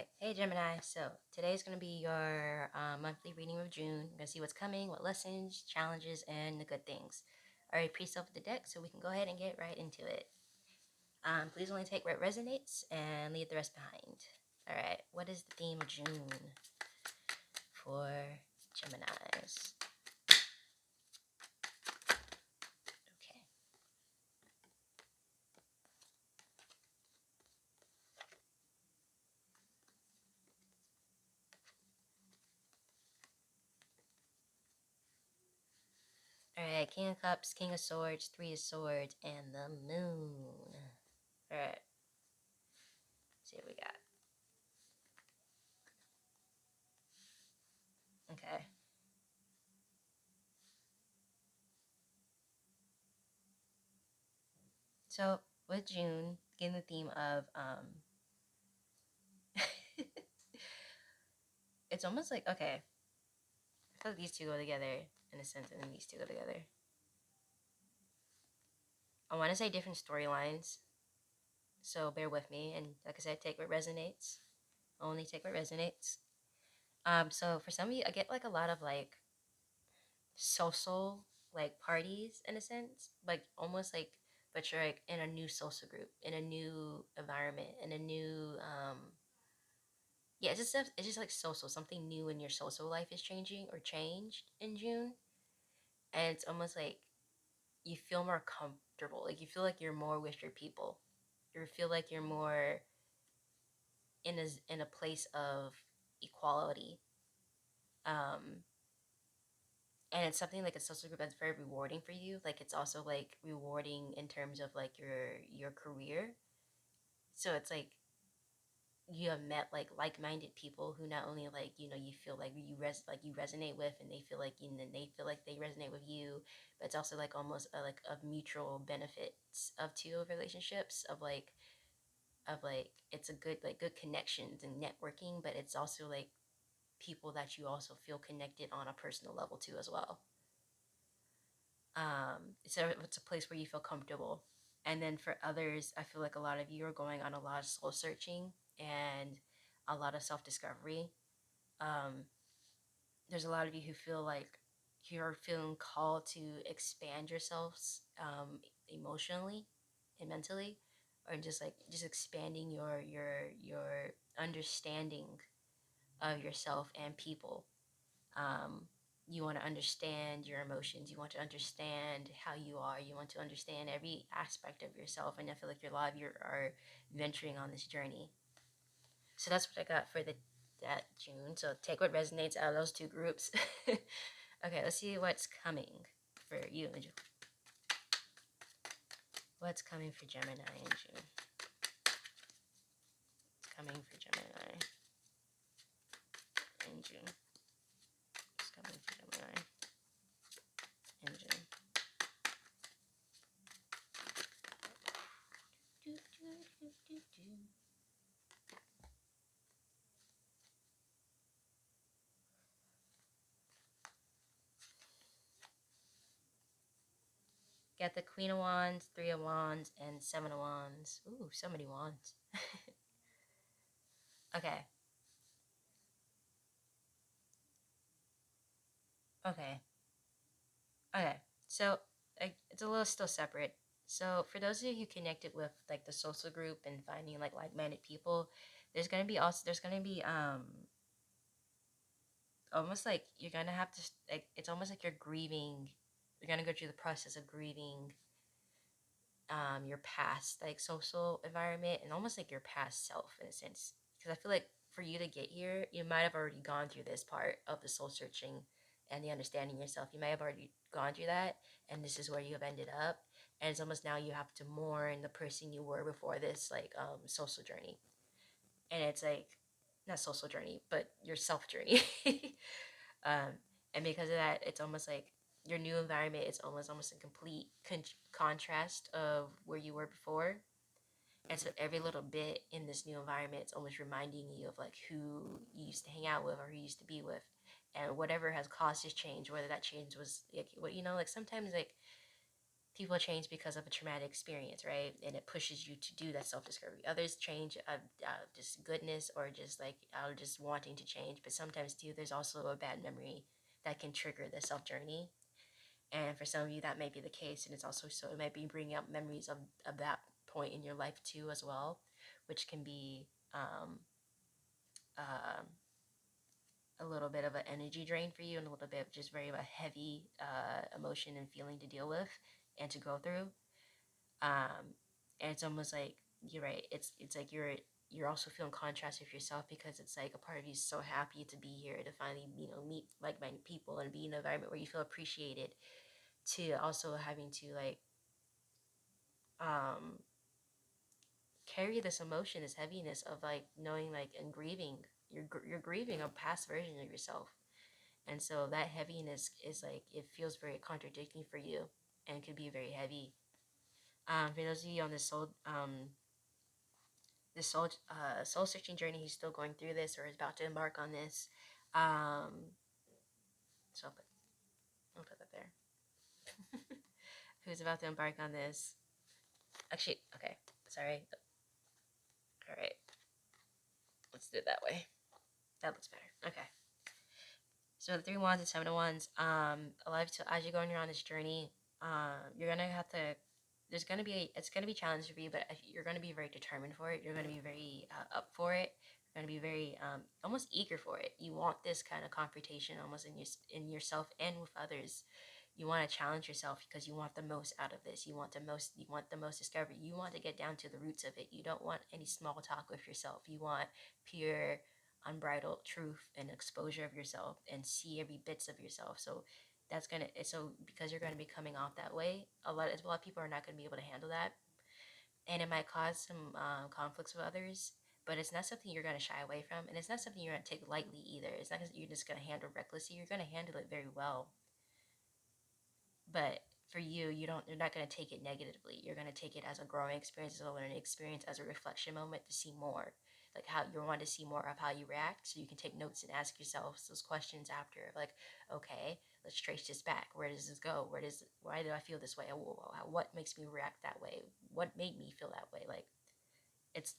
Alright, hey Gemini. So today's going to be your monthly reading of June. You're going to see what's coming, what lessons, challenges, and the good things. Alright, pre-shuffle the deck so we can go ahead and get right into it. Please only take what resonates and leave the rest behind. Alright, what is the theme of June for Geminis? Okay. Alright, King of Cups, King of Swords, Three of Swords, and the Moon. Alright, see what we got. Okay. So with June, getting the theme of it's almost like, okay, I feel like these two go together in a sense, and then these two go together. I want to say different storylines, so bear with me. And like I said, take what resonates. Only take what resonates. So for some of you, I get like a lot of like social like parties in a sense, like almost like, but you're like in a new social group, in a new environment, in a new yeah, it's just like social, something new in your social life is changing or changed in June, and it's almost like you feel more comfortable. Like you feel like you're more with your people. You feel like you're more in a place of equality. Um, and it's something like a social group that's very rewarding for you. Like it's also like rewarding in terms of like your career. So it's like you have met like-minded people who not only like you feel like you resonate with, and they feel like you and they feel like they resonate with you, but it's also like almost like of mutual benefits of two relationships of like it's a good like good connections and networking, but it's also like people that you also feel connected on a personal level too as well. So it's a place where you feel comfortable. And then for others, I feel like a lot of you are going on a lot of soul searching and a lot of self-discovery. um, there's a lot of you who feel like you're feeling called to expand yourselves emotionally and mentally, or just expanding your understanding of yourself and people. um, you want to understand your emotions, you want to understand how you are, you want to understand every aspect of yourself, and I feel like a lot of you are venturing on this journey. So that's what I got for that June. So take what resonates out of those two groups. Okay, let's see what's coming for you. What's coming for Gemini in June? What's coming for Gemini in June? What's coming for Gemini in June? Do, do, do, do, do. Got the Queen of Wands, Three of Wands, and Seven of Wands. Ooh, so many wands. Okay. Okay. Okay. So it's a little still separate. So for those of you who connected with like the social group and finding like-minded people, there's gonna be almost like you're gonna have to like it's almost like you're grieving. You're gonna go through the process of grieving your past like social environment and almost like your past self in a sense, because I feel like for you to get here you might have already gone through this part of the soul searching and the understanding yourself. You may have already gone through that, and this is where you have ended up, and it's almost now you have to mourn the person you were before this like social journey. And it's like not social journey but your self journey. um and because of that, it's almost like your new environment is almost a complete contrast of where you were before. And so every little bit in this new environment, it's almost reminding you of like who you used to hang out with or who you used to be with, and whatever has caused this change, whether that change was like what like sometimes like people change because of a traumatic experience, right? And it pushes you to do that self-discovery. Others change just goodness, or just like out of just wanting to change. But sometimes too, there's also a bad memory that can trigger the self journey. And for some of you, that may be the case. And it's also, so it might be bringing up memories of that point in your life too, as well, which can be um, a little bit of an energy drain for you, and a little bit of just very a heavy emotion and feeling to deal with and to go through. And it's almost like, you're right. It's like you're also feeling contrast with yourself, because it's like a part of you is so happy to be here, to finally meet like-minded people and be in an environment where you feel appreciated, to also having to like um carry this emotion, this heaviness of like knowing like and grieving. You're grieving a past version of yourself, and so that heaviness is like, it feels very contradicting for you, and could be very heavy. For those of you on this soul searching journey, who's still going through this or is about to embark on this, so I'll put that there. Who's about to embark on this? Actually, okay, sorry. All right, let's do it that way. That looks better. Okay. So the 3 wands and 7 of wands. A lot of, so as you're going around this journey, you're gonna have to. There's gonna be it's gonna be challenging for you, but you're gonna be very determined for it. You're gonna be very up for it. You're gonna be very almost eager for it. You want this kind of confrontation almost in yourself and with others. You want to challenge yourself because you want the most out of this. You want the most. You want the most discovery. You want to get down to the roots of it. You don't want any small talk with yourself. You want pure, unbridled truth and exposure of yourself, and see every bits of yourself. So that's gonna, so because you're gonna be coming off that way, a lot of people are not gonna be able to handle that, and it might cause some conflicts with others. But it's not something you're gonna shy away from, and it's not something you're gonna take lightly either. It's not you're just gonna handle recklessly. You're gonna handle it very well. But for you, you're not going to take it negatively. You're going to take it as a growing experience, as a learning experience, as a reflection moment to see more, like how you want to see more of how you react, so you can take notes and ask yourself those questions after, like, okay, let's trace this back. Where does this go? Why do I feel this way? What makes me react that way? What made me feel that way? Like,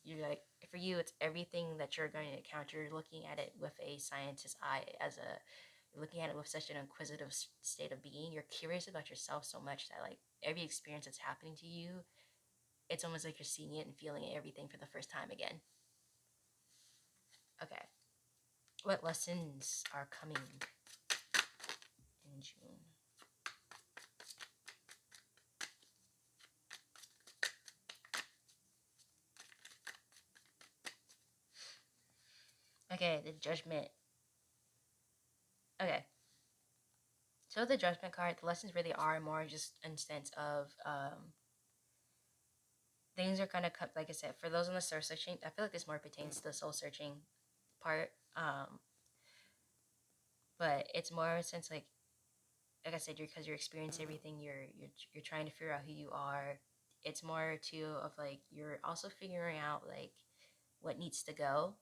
you're like, for you, it's everything that you're going to encounter. You're looking at it with a scientist's eye, you're looking at it with such an inquisitive state of being. You're curious about yourself so much that like every experience that's happening to you, it's almost like you're seeing it and feeling it, everything for the first time again. Okay, what lessons are coming in June? Okay, the Judgment. Okay, so the Judgment card, the lessons really are more just in sense of things are gonna come. Like I said, for those on the soul searching, I feel like this more pertains to the soul searching part. But it's more of a sense like I said, because you're experiencing everything, you're trying to figure out who you are. It's more too of like you're also figuring out like what needs to go,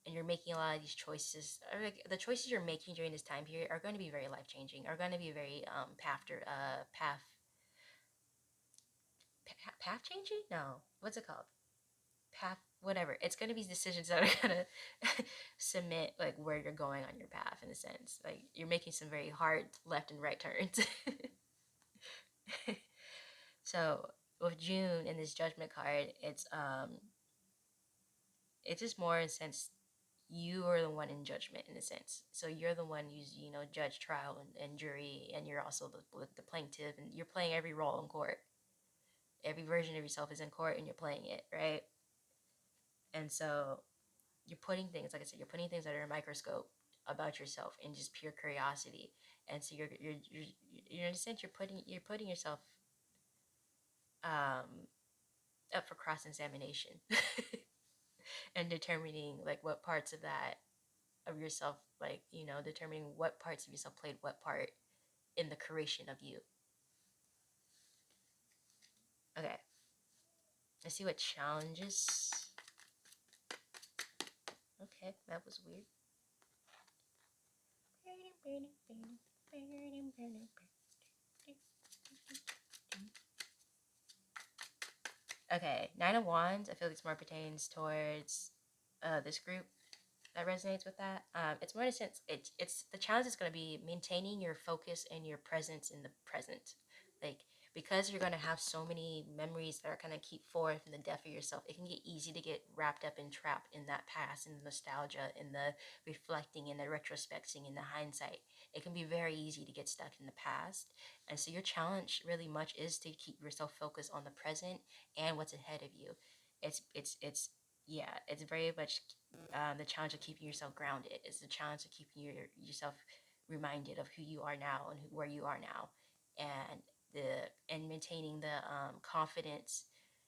and you're making a lot of these choices. Like the choices you're making during this time period are going to be very life changing. Are going to be very path changing. No, what's it called? Path, whatever. It's going to be decisions that are going to submit like where you're going on your path, in a sense. Like you're making some very hard left and right turns. So with June in this Judgment card, it's just more in a sense you are the one in judgment, in a sense. So you're the one who's judge, trial, and jury, and you're also the plaintiff, and you're playing every role in court. Every version of yourself is in court, and you're playing it, right? And so you're putting things, like I said, you're putting things under a microscope about yourself in just pure curiosity. And so you're in a sense you're putting yourself um up for cross examination. And determining like what parts of that of yourself, like determining what parts of yourself played what part in the creation of you. Okay, let's see what challenges. Okay, that was weird. Okay, Nine of Wands. I feel like it's more pertains towards this group that resonates with that. It's more in a sense. It's the challenge is going to be maintaining your focus and your presence in the present, like because you're going to have so many memories that are going to keep forth in the depth of yourself. It can get easy to get wrapped up and trapped in that past, in the nostalgia, in the reflecting, in the retrospecting, in the hindsight. It can be very easy to get stuck in the past, and so your challenge really much is to keep yourself focused on the present and what's ahead of you. It's yeah, it's very much the challenge of keeping yourself grounded. It's the challenge of keeping yourself reminded of who you are now and where you are now, and maintaining the confidence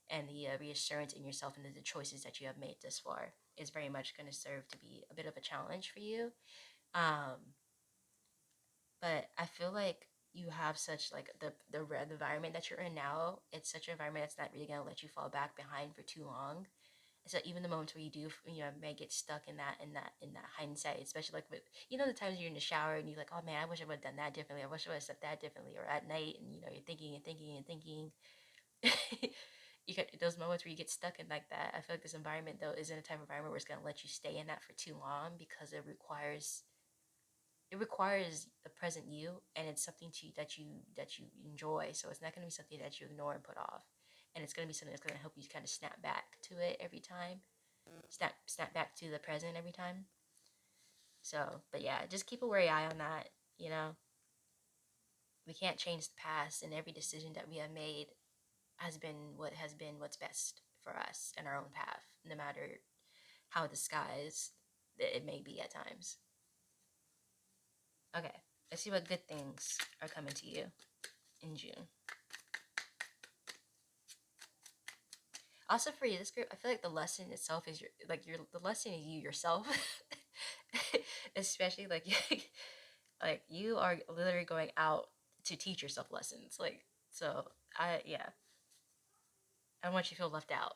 and the reassurance in yourself and the choices that you have made this far is very much going to serve to be a bit of a challenge for you. Um, but I feel like you have such like the environment that you're in now. It's such an environment that's not really gonna let you fall back behind for too long. So even the moments where you do, may get stuck in that hindsight, especially like with the times you're in the shower and you're like, oh man, I wish I would have done that differently. I wish I would have said that differently. Or at night, and you're thinking and thinking and thinking. You get those moments where you get stuck in like that. I feel like this environment though isn't a type of environment where it's gonna let you stay in that for too long because it requires the present you, and it's something that you enjoy, so it's not going to be something that you ignore and put off, and it's going to be something that's going to help you kind of snap back to it every time, snap back to the present every time. So but yeah, just keep a wary eye on that. you know we can't change the past, and every decision that we have made has been what's best for us and our own path, no matter how disguised it may be at times. Okay, let's see what good things are coming to you in June. Also for you, this group, I feel like the lesson itself is the lesson is you yourself. Especially like like you are literally going out to teach yourself lessons. Like so I yeah, I don't want you to feel left out.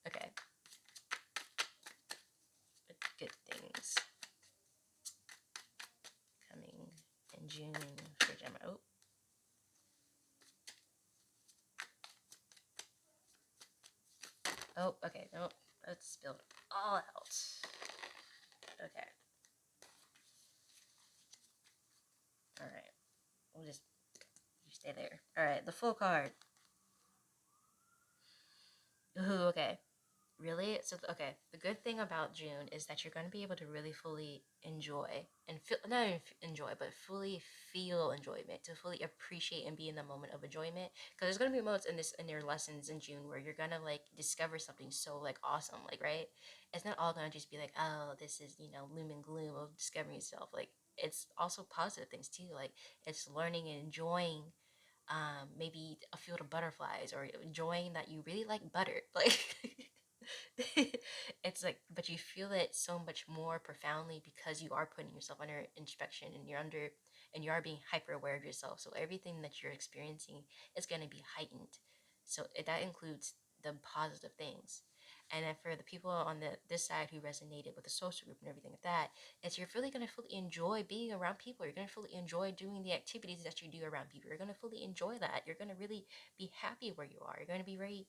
Okay. But good things coming in June for Gemini. Okay. No, let's spill it all out. Okay. All right. We'll just you stay there. All right. The full card. Ooh, okay. Really? So, okay. The good thing about June is that you're going to be able to really fully enjoy and feel, not even enjoy, but fully feel enjoyment, to fully appreciate and be in the moment of enjoyment. Because there's going to be moments in your lessons in June where you're going to like discover something so like awesome, like, right? It's not all going to just be like, oh, this is, loom and gloom of discovering yourself. Like, it's also positive things too. Like, it's learning and enjoying maybe a field of butterflies, or enjoying that you really like butter. Like, it's like, but you feel it so much more profoundly because you are putting yourself under inspection, and you are being hyper aware of yourself. So everything that you're experiencing is going to be heightened. So that includes the positive things. And then for the people on this side who resonated with the social group and everything like that, is you're really going to fully enjoy being around people. You're going to fully enjoy doing the activities that you do around people. You're going to fully enjoy that. You're going to really be happy where you are. You're going to be very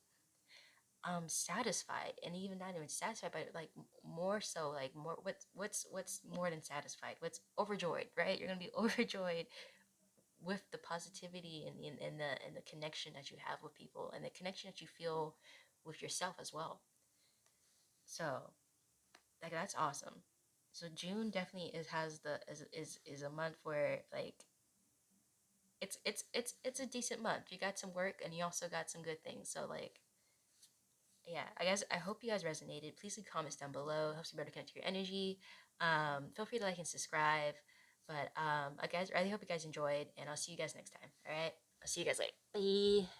satisfied, and even not even satisfied, but like more so, like more, what's more than satisfied, what's overjoyed, right? You're going to be overjoyed with the positivity and the connection that you have with people, and the connection that you feel with yourself as well. So like that's awesome. So June definitely has the is a month where like it's a decent month. You got some work and you also got some good things. So like yeah, I guess I hope you guys resonated. Please leave comments down below. It helps you better connect to your energy. Feel free to like and subscribe. But I really hope you guys enjoyed, and I'll see you guys next time. All right, I'll see you guys later. Bye.